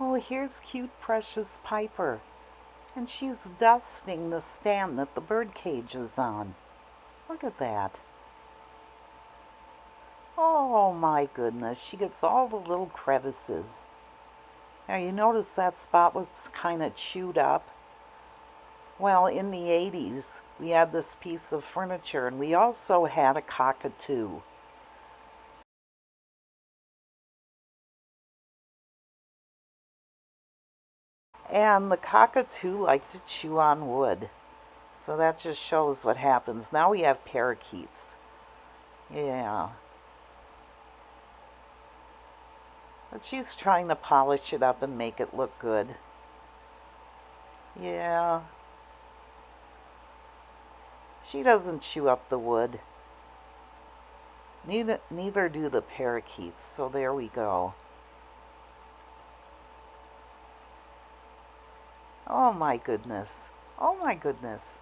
Oh, here's cute Precious Piper, and she's dusting the stand that the bird cage is on. Look at that. Oh my goodness, she gets all the little crevices. Now you notice that spot looks kind of chewed up. Well, in the 80s, we had this piece of furniture, and we also had a cockatoo. And the cockatoo liked to chew on wood. So that just shows what happens. Now we have parakeets. Yeah. But she's trying to polish it up and make it look good. Yeah. She doesn't chew up the wood. Neither do the parakeets. So there we go. Oh my goodness. Oh my goodness.